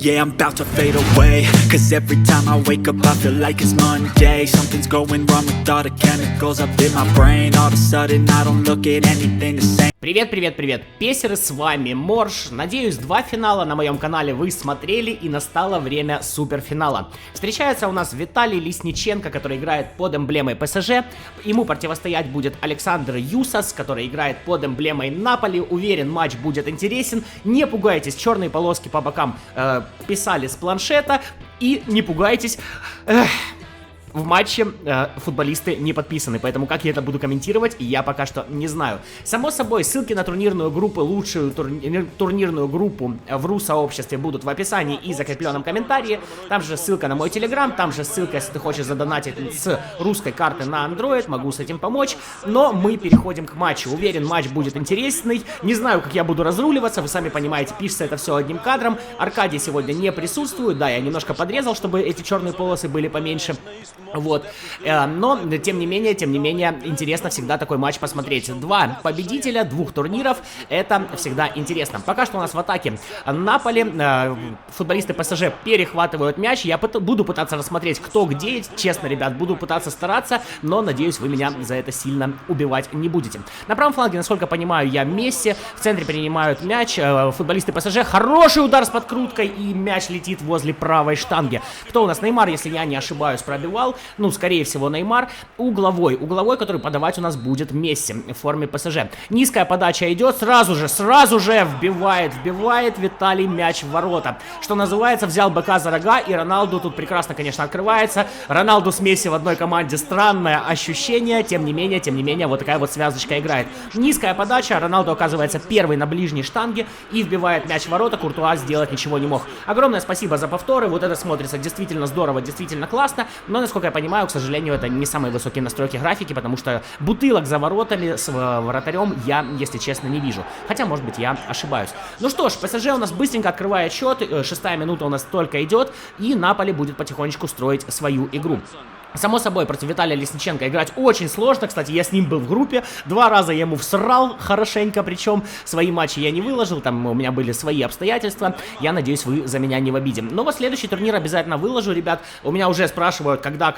Yeah, I'm about to fade away. Cause every time I wake up I feel like it's Monday. Something's going wrong with all the chemicals up in my brain. All of a sudden I don't look at anything the same. Привет, привет, привет, песеры, с вами Морж. Надеюсь, 2 финала на моем канале вы смотрели, и настало время суперфинала. Встречается у нас Виталий Лесниченко, который играет под эмблемой ПСЖ. Ему противостоять будет Александр Юсас, который играет под эмблемой Наполи. Уверен, матч будет интересен. Не пугайтесь, черные полоски по бокам писали с планшета. И не пугайтесь... В матче футболисты не подписаны, поэтому как я это буду комментировать, я пока что не знаю. Само собой, ссылки на турнирную группу, лучшую турнирную группу в РУ-сообществе будут в описании и закрепленном комментарии. Там же ссылка на мой телеграм, там же ссылка, если ты хочешь задонатить с русской карты на Android, могу с этим помочь. Но мы переходим к матчу. Уверен, матч будет интересный. Не знаю, как я буду разруливаться, вы сами понимаете, пишется это все одним кадром. Аркадий сегодня не присутствует, да, я немножко подрезал, чтобы эти черные полосы были поменьше. Вот, но, тем не менее, интересно всегда такой матч посмотреть. 2 победителя 2 турниров, это всегда интересно. Пока что у нас в атаке Наполи, футболисты ПСЖ перехватывают мяч. Я буду пытаться рассмотреть, кто где, честно, ребят, буду пытаться стараться, но, надеюсь, вы меня за это сильно убивать не будете. На правом фланге, насколько понимаю, я Месси, в центре принимают мяч футболисты ПСЖ. Хороший удар с подкруткой, и мяч летит возле правой штанги. Кто у нас? Неймар, если я не ошибаюсь, пробивал. Ну, скорее всего, Неймар. Угловой, который подавать у нас будет Месси в форме ПСЖ. Низкая подача идет, сразу же вбивает Виталий мяч в ворота. Что называется, взял быка за рога, и Роналду тут прекрасно, конечно, открывается. Роналду с Месси в одной команде, странное ощущение, тем не менее, вот такая вот связочка играет. Низкая подача, Роналду оказывается первый на ближней штанге и вбивает мяч в ворота, Куртуа сделать ничего не мог. Огромное спасибо за повторы, вот это смотрится действительно здорово, действительно классно, но, насколько я понимаю, к сожалению, это не самые высокие настройки графики, потому что бутылок за воротами с вратарем я, если честно, не вижу. Хотя, может быть, я ошибаюсь. Ну что ж, ПСЖ у нас быстренько открывает счет, 6-я минута у нас только идет, и Наполи будет потихонечку строить свою игру. Само собой, против Виталия Лесниченко играть очень сложно. Кстати, я с ним был в группе. 2 раза я ему всрал хорошенько. Причем свои матчи я не выложил. Там у меня были свои обстоятельства. Я надеюсь, вы за меня не в обиде. Но вот следующий турнир обязательно выложу, ребят. У меня уже спрашивают, когда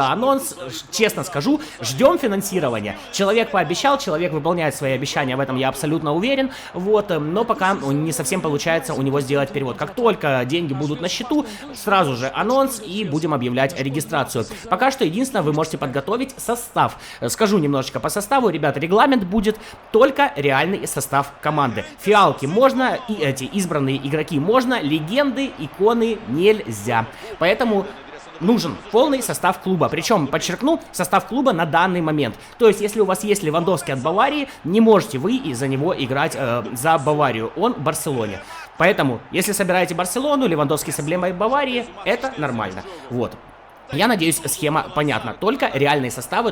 анонс. Честно скажу, ждем финансирования. Человек пообещал, человек выполняет свои обещания. В этом я абсолютно уверен. Вот, но пока не совсем получается у него сделать перевод. Как только деньги будут на счету, сразу же анонс и будем объявлять регистрацию. Пока что единственное, вы можете подготовить состав. Скажу немножечко по составу, ребята, регламент будет только реальный состав команды. Фиалки можно, и эти избранные игроки можно, легенды, иконы нельзя. Поэтому нужен полный состав клуба. Причем, подчеркну, состав клуба на данный момент. То есть, если у вас есть Левандовский от Баварии, не можете вы из-за него играть за Баварию. Он в Барселоне. Поэтому, если собираете Барселону, Левандовский с эмблемой Баварии, это нормально. Вот. Я надеюсь, схема понятна. Только реальные составы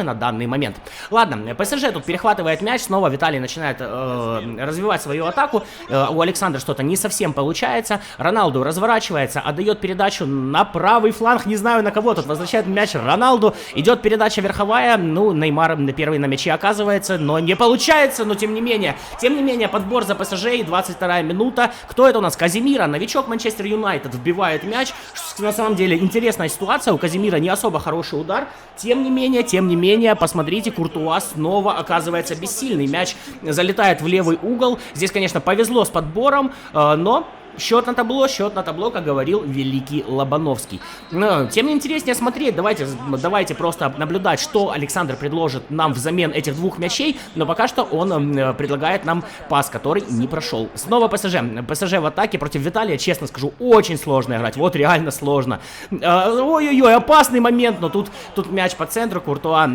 на данный момент. Ладно, ПСЖ тут перехватывает мяч. Снова Виталий начинает развивать свою атаку. У Александра что-то не совсем получается. Роналду разворачивается, отдает передачу на правый фланг. Не знаю на кого тут. Возвращает мяч Роналду. Идет передача верховая. Ну, Неймар первый на мяче оказывается, но не получается. Но тем не менее, подбор за ПСЖ и 22-я минута. Кто это у нас? Казимира, новичок Манчестер Юнайтед, вбивает мяч. На самом деле, интересная ситуация, у Казимира не особо хороший удар, тем не менее, посмотрите, Куртуа снова оказывается бессильный, мяч залетает в левый угол, здесь, конечно, повезло с подбором, но... Счет на табло, как говорил великий Лобановский. Но тем интереснее смотреть. Давайте просто наблюдать, что Александр предложит нам взамен этих 2 мячей. Но пока что он предлагает нам пас, который не прошел. Снова ПСЖ. ПСЖ в атаке против Виталия, честно скажу, очень сложно играть. Вот реально сложно. Ой-ой-ой, опасный момент. Но тут мяч по центру. Куртуа,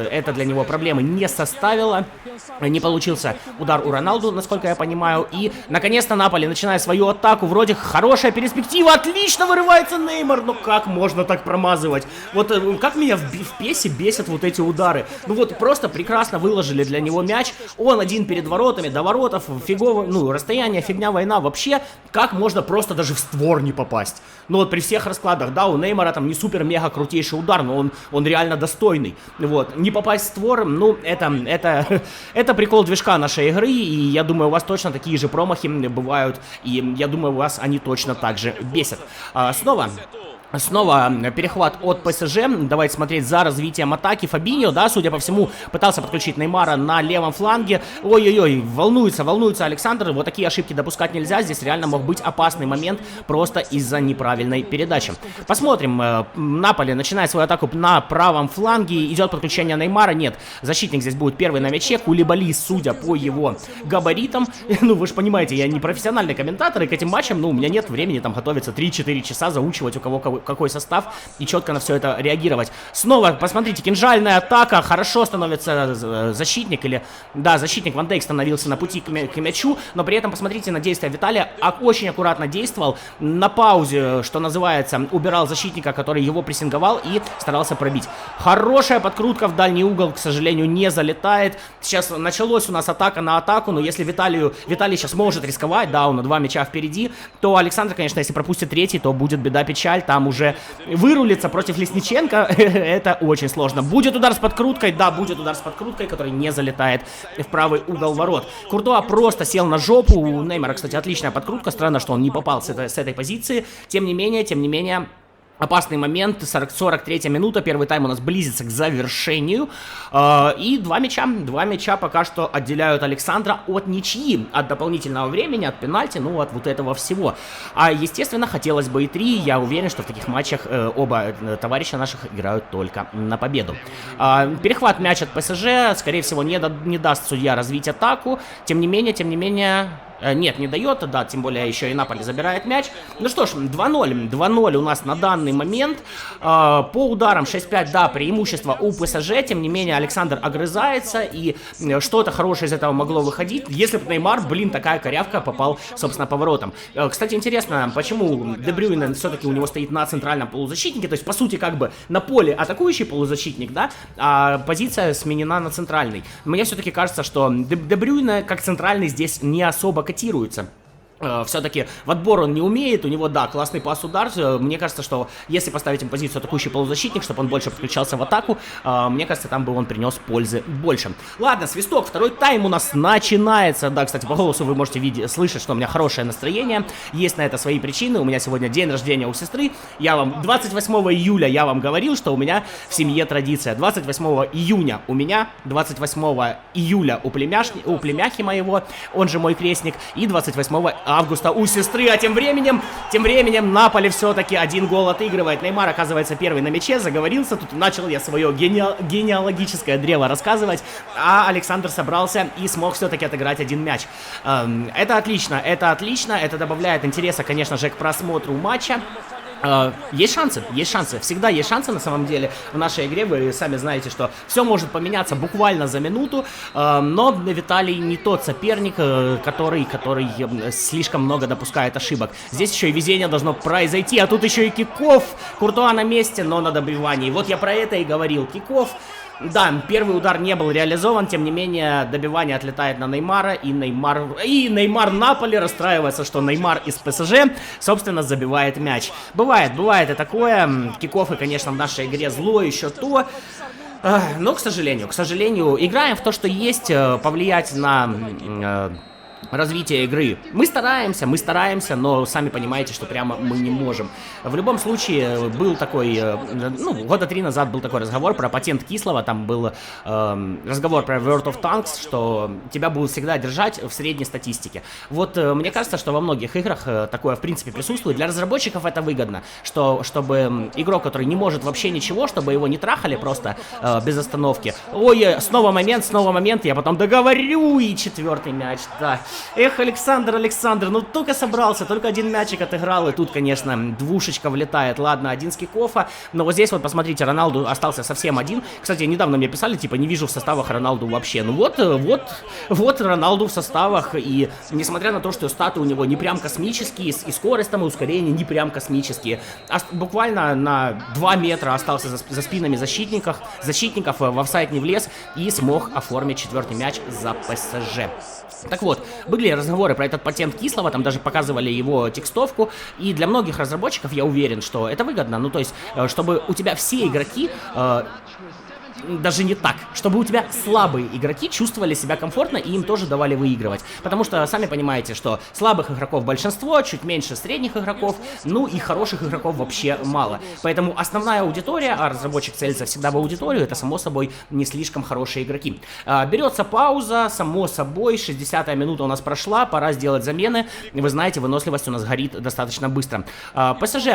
это для него проблемы не составило. Не получился удар у Роналду, насколько я понимаю. И, наконец-то, Наполи начинает свою атаку. Вроде хорошая перспектива. Отлично вырывается Неймар. Но как можно так промазывать? Вот как меня в песе бесят вот эти удары. Ну вот просто прекрасно выложили для него мяч. Он один перед воротами, до воротов. Фигово, расстояние, фигня, война. Вообще, как можно просто даже в створ не попасть? Ну вот при всех раскладах, да, у Неймара там не супер-мега крутейший удар, но он реально достойный. Вот, не попасть в створ, ну, это прикол движка нашей игры, и я думаю, у вас точно такие же промахи бывают и и я думаю, вас они точно так же бесят. Снова перехват от ПСЖ. Давайте смотреть за развитием атаки. Фабиньо, да, судя по всему, пытался подключить Неймара на левом фланге. Ой-ой-ой, волнуется Александр. Вот такие ошибки допускать нельзя. Здесь реально мог быть опасный момент просто из-за неправильной передачи. Посмотрим. Наполи начинает свою атаку на правом фланге. Идет подключение Неймара. Нет, защитник здесь будет первый на мяче. Кулибали, судя по его габаритам. Ну, вы же понимаете, я не профессиональный комментатор, и к этим матчам, ну, у меня нет времени там готовиться 3-4 часа, заучивать у кого какой состав и четко на все это реагировать. Снова, посмотрите, кинжальная атака, хорошо становится защитник, или, да, защитник Ван Дейк становился на пути к мячу, но при этом посмотрите на действия Виталия, очень аккуратно действовал, на паузе, что называется, убирал защитника, который его прессинговал и старался пробить. Хорошая подкрутка в дальний угол, к сожалению, не залетает. Сейчас началась у нас атака на атаку, но если Виталий сейчас может рисковать, да, он на 2 мяча впереди, то Александр, конечно, если пропустит третий, то будет беда-печаль, там уже вырулиться против Лесниченко, это очень сложно. Будет удар с подкруткой, да, будет удар с подкруткой, который не залетает в правый угол ворот. Куртуа просто сел на жопу, у Неймара, кстати, отличная подкрутка, странно, что он не попал с этой позиции, тем не менее... Опасный момент, 43-я минута, первый тайм у нас близится к завершению. И два мяча пока что отделяют Александра от ничьи, от дополнительного времени, от пенальти, ну, от вот этого всего. А, естественно, хотелось бы и 3, я уверен, что в таких матчах оба товарища наших играют только на победу. Перехват мяч от ПСЖ, скорее всего, не даст судья развить атаку, тем не менее... Нет, не дает, да, тем более еще и Наполи забирает мяч. Ну что ж, 2-0 у нас на данный момент. По ударам 6-5, да, преимущество у ПСЖ, тем не менее Александр огрызается, и что-то хорошее из этого могло выходить, если бы Неймар, блин, такая корявка, попал, собственно, поворотом. Кстати, интересно, почему Де Брюйне все-таки у него стоит на центральном полузащитнике, то есть, по сути, как бы на поле атакующий полузащитник, да, а позиция сменена на центральный. Мне все-таки кажется, что Де Брюйне как центральный здесь не особо котируется. Все-таки в отбор он не умеет, у него, да, классный пас-удар. Мне кажется, что если поставить им позицию атакующий полузащитник, чтобы он больше подключался в атаку, мне кажется, там бы он принес пользы больше. Ладно, свисток, второй тайм у нас начинается. Да, кстати, по голосу вы можете слышать, что у меня хорошее настроение. Есть на это свои причины. У меня сегодня день рождения у сестры. 28 июля я вам говорил, что у меня в семье традиция. 28 июня у меня, 28 июля у племяхи моего, он же мой крестник, и 28 августа у сестры, а тем временем Наполи все-таки 1 гол отыгрывает. Неймар оказывается первый на мяче, заговорился, тут начал я свое генеалогическое древо рассказывать, а Александр собрался и смог все-таки отыграть 1 мяч. Это отлично, это добавляет интереса, конечно же, к просмотру матча. Есть шансы, всегда есть шансы на самом деле в нашей игре, вы сами знаете, что все может поменяться буквально за минуту, но Виталий не тот соперник, который слишком много допускает ошибок. Здесь еще и везение должно произойти, а тут еще и киков, Куртуа на месте, но на добивании. Вот я про это и говорил, киков. Да, первый удар не был реализован, тем не менее добивание отлетает на Неймара, и Неймар Наполи расстраивается, что Неймар из ПСЖ, собственно, забивает мяч. Бывает и такое, кикофы, конечно, в нашей игре зло еще то, но, к сожалению, играем в то, что есть, повлиять на... развитие игры. Мы стараемся, но сами понимаете, что прямо мы не можем. В любом случае, был такой, года 3 назад был такой разговор про патент кислого, там был разговор про World of Tanks, что тебя будут всегда держать в средней статистике. Вот мне кажется, что во многих играх такое в принципе присутствует. Для разработчиков это выгодно, чтобы игрок, который не может вообще ничего, чтобы его не трахали просто без остановки. Ой, снова момент, я потом договорю, и 4-й мяч, да. Эх, Александр, ну только собрался, только 1 мячик отыграл, и тут, конечно, двушечка влетает. Ладно, 1 с кикофа, но вот здесь вот, посмотрите, Роналду остался совсем один. Кстати, недавно мне писали, типа, не вижу в составах Роналду вообще. Ну вот Роналду в составах, и несмотря на то, что статы у него не прям космические, и скорость там, и ускорение не прям космические, буквально на 2 метра остался за спинами защитников, в офсайд не влез, и смог оформить 4-й мяч за ПСЖ. Так вот, были разговоры про этот патент кислого, там даже показывали его текстовку, и для многих разработчиков я уверен, что это выгодно, ну то есть, чтобы у тебя все игроки даже не так, чтобы у тебя слабые игроки чувствовали себя комфортно и им тоже давали выигрывать. Потому что, сами понимаете, что слабых игроков большинство, чуть меньше средних игроков, ну и хороших игроков вообще мало. Поэтому основная аудитория, а разработчик целится всегда в аудиторию, это, само собой, не слишком хорошие игроки. Берется пауза, само собой, 60-я минута у нас прошла, пора сделать замены. Вы знаете, выносливость у нас горит достаточно быстро. ПСЖ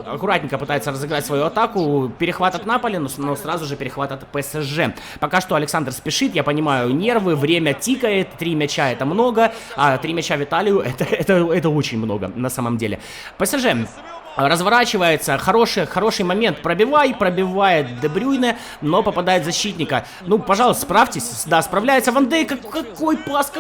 аккуратненько пытается разыграть свою атаку, перехват от Наполи, но сразу же перехват от ПСЖ. Пока что Александр спешит, я понимаю, нервы, время тикает, 3 мяча это много, а 3 мяча Виталию это очень много на самом деле. ПСЖ разворачивается, хороший момент, пробивает Де Брюйне, но попадает защитника. Ну, пожалуйста, справьтесь. Да, справляется Ван Дейк. Какой пас.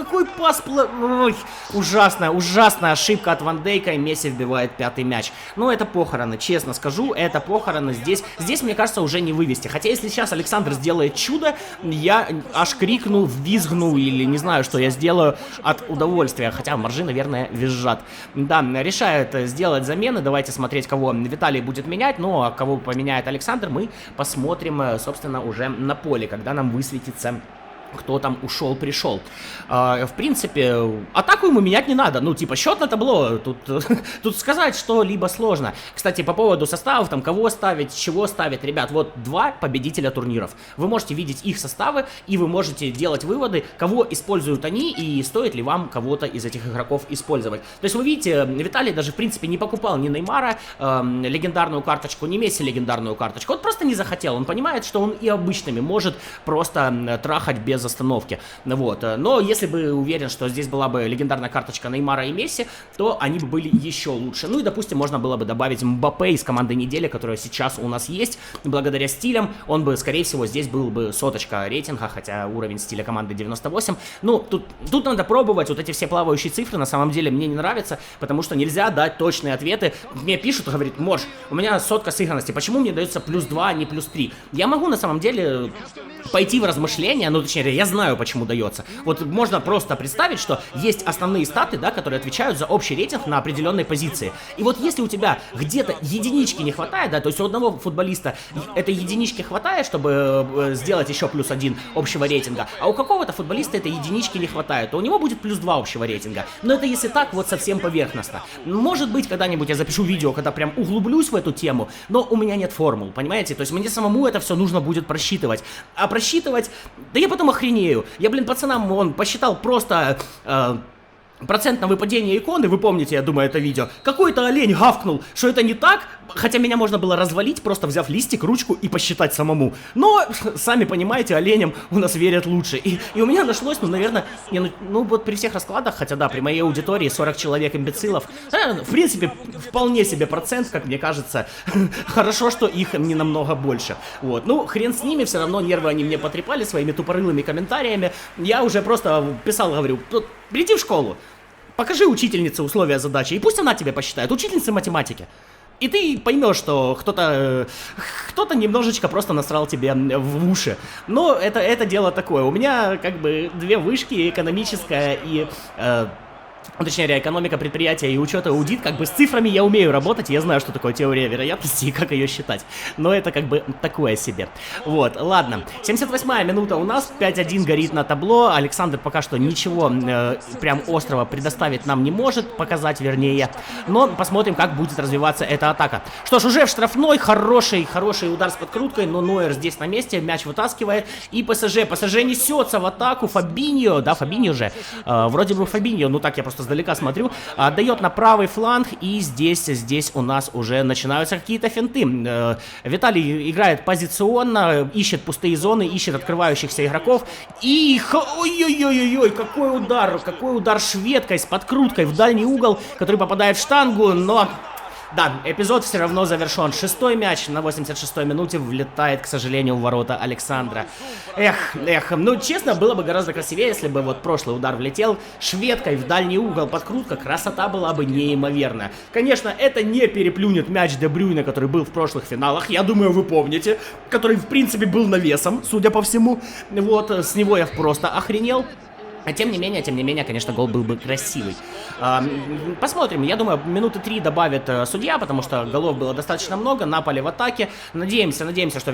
Ой, ужасная ошибка от Ван Дейка, и Месси вбивает 5-й мяч. Ну, это похороны, честно скажу, это похороны. Здесь, мне кажется, уже не вывести. Хотя, если сейчас Александр сделает чудо, я аж крикну, визгну, или не знаю, что я сделаю от удовольствия. Хотя моржи, наверное, визжат. Да, решает сделать замены. Давайте смотреть, кого Виталий будет менять, ну а кого поменяет Александр, мы посмотрим, собственно, уже на поле, когда нам высветится, кто там ушел-пришел. В принципе, атаку ему менять не надо. Ну, типа, счет на табло. Тут сказать что-либо сложно. Кстати, по поводу составов, там, кого ставить, чего ставить. Ребят, вот 2 победителя турниров. Вы можете видеть их составы, и вы можете делать выводы, кого используют они, и стоит ли вам кого-то из этих игроков использовать. То есть, вы видите, Виталий даже, в принципе, не покупал ни Неймара легендарную карточку, ни Месси легендарную карточку. Он просто не захотел. Он понимает, что он и обычными может просто трахать без остановки. Вот. Но если бы уверен, что здесь была бы легендарная карточка Неймара и Месси, то они бы были еще лучше. Ну и, допустим, можно было бы добавить Мбаппе из команды недели, которая сейчас у нас есть. Благодаря стилям он бы, скорее всего, здесь был бы 100 рейтинга, хотя уровень стиля команды 98. Ну, тут надо пробовать. Вот эти все плавающие цифры на самом деле мне не нравятся, потому что нельзя дать точные ответы. Мне пишут, говорит, Морж, у меня 100 сыгранности, почему мне дается +2, а не +3? Я могу на самом деле пойти в размышления, ну, точнее, я знаю, почему дается. Вот можно просто представить, что есть основные статы, да, которые отвечают за общий рейтинг на определенной позиции. И вот если у тебя где-то единички не хватает, да, то есть у одного футболиста этой единички хватает, чтобы сделать еще +1 общего рейтинга, а у какого-то футболиста этой единички не хватает, то у него будет +2 общего рейтинга. Но это если так, вот совсем поверхностно. Может быть, когда-нибудь я запишу видео, когда прям углублюсь в эту тему, но у меня нет формул, понимаете? То есть мне самому это все нужно будет просчитывать. А просчитывать, да я потом охренею. Я, пацанам, он посчитал просто процент на выпадение иконы, вы помните, я думаю, это видео. Какой-то олень гавкнул, что это не так, хотя меня можно было развалить, просто взяв листик, ручку и посчитать самому. Но, сами понимаете, оленям у нас верят лучше. И у меня нашлось, ну, наверное, ну вот при всех раскладах, хотя да, при моей аудитории 40 человек имбецилов, в принципе, вполне себе процент, как мне кажется. Хорошо, что их не намного больше. Вот, ну, хрен с ними, все равно нервы они мне потрепали своими тупорылыми комментариями. Я уже просто писал, говорю, приди в школу. Покажи учительнице условия задачи, и пусть она тебе посчитает, учительница математики. И ты поймешь, что кто-то немножечко просто насрал тебе в уши. Но это дело такое. У меня как бы 2 вышки, экономическая и... точнее, экономика предприятия и учет и аудит, как бы с цифрами я умею работать, я знаю, что такое теория вероятности и как ее считать. Но это как бы такое себе. Вот, ладно. 78-я минута у нас, 5-1 горит на табло. Александр пока что ничего прям острого предоставить нам не может, показать вернее. Но посмотрим, как будет развиваться эта атака. Что ж, уже в штрафной, хороший удар с подкруткой, но Нойер здесь на месте, мяч вытаскивает. И ПСЖ несется в атаку, Фабиньо, да, Фабиньо же, вроде бы Фабиньо, ну так я просто сдалека смотрю, отдает на правый фланг, и здесь у нас уже начинаются какие-то финты. Виталий играет позиционно, ищет пустые зоны, ищет открывающихся игроков, и ой-ой-ой-ой, какой удар шведкой с подкруткой в дальний угол, который попадает в штангу, но... Да, эпизод все равно завершен. 6-й мяч на 86-й минуте влетает, к сожалению, в ворота Александра. Эх, ну честно, было бы гораздо красивее, если бы вот прошлый удар влетел шведкой в дальний угол, подкрутка, красота была бы неимоверная. Конечно, это не переплюнет мяч Де Брюйне, который был в прошлых финалах, я думаю, вы помните, который, в принципе, был навесом, судя по всему. Вот, с него я просто охренел. Тем не менее, конечно, гол был бы красивый. Посмотрим, я думаю, минуты 3 добавит судья, потому что голов было достаточно много, Наполи в атаке. Надеемся, что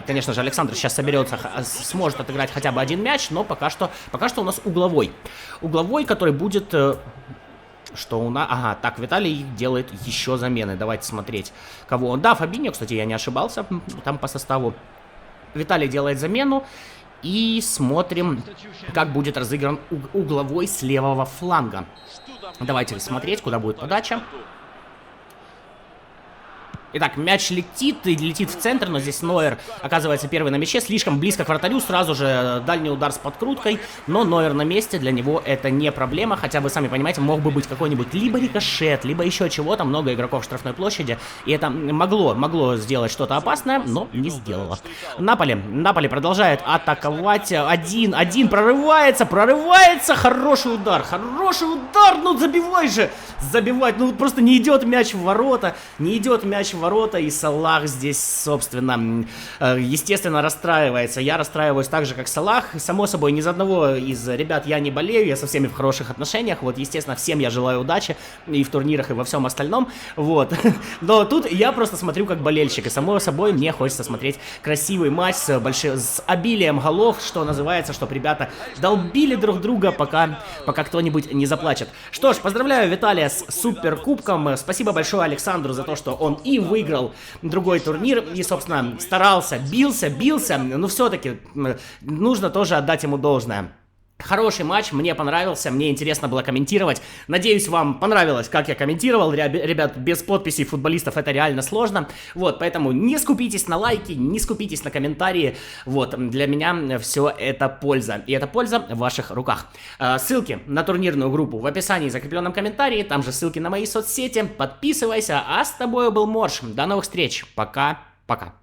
конечно же, Александр сейчас соберется, сможет отыграть хотя бы один мяч, но пока что у нас угловой. Угловой, который будет... Что у нас... Ага, так, Виталий делает еще замены. Давайте смотреть, кого он... Да, Фабиньо, кстати, я не ошибался там по составу. Виталий делает замену. И смотрим, как будет разыгран угловой с левого фланга. Давайте смотреть, куда будет подача. Итак, мяч летит в центр, но здесь Нойер оказывается первый на мяче, слишком близко к вратарю, сразу же дальний удар с подкруткой, но Нойер на месте, для него это не проблема, хотя вы сами понимаете, мог бы быть какой-нибудь либо рикошет, либо еще чего-то, много игроков в штрафной площади, и это могло сделать что-то опасное, но не сделало. Наполи продолжает атаковать, один прорывается, хороший удар, ну забивай же, ну просто не идет мяч в ворота, и Салах здесь, собственно, естественно, расстраивается. Я расстраиваюсь так же, как Салах. Само собой, ни за одного из ребят я не болею, я со всеми в хороших отношениях. Вот, естественно, всем я желаю удачи и в турнирах, и во всем остальном. Вот. Но тут я просто смотрю как болельщик, и само собой мне хочется смотреть красивый матч с обилием голов, что называется, чтобы ребята долбили друг друга, пока кто-нибудь не заплачет. Что ж, поздравляю Виталия с суперкубком. Спасибо большое Александру за то, что он и выиграл другой турнир, и, собственно, старался, бился, но все-таки нужно тоже отдать ему должное. Хороший матч, мне понравился, мне интересно было комментировать. Надеюсь, вам понравилось, как я комментировал. Ребят, без подписей футболистов это реально сложно. Вот, поэтому не скупитесь на лайки, не скупитесь на комментарии. Вот, для меня все это польза. И эта польза в ваших руках. Ссылки на турнирную группу в описании и закрепленном комментарии. Там же ссылки на мои соцсети. Подписывайся. А с тобой был Морж. До новых встреч. Пока-пока.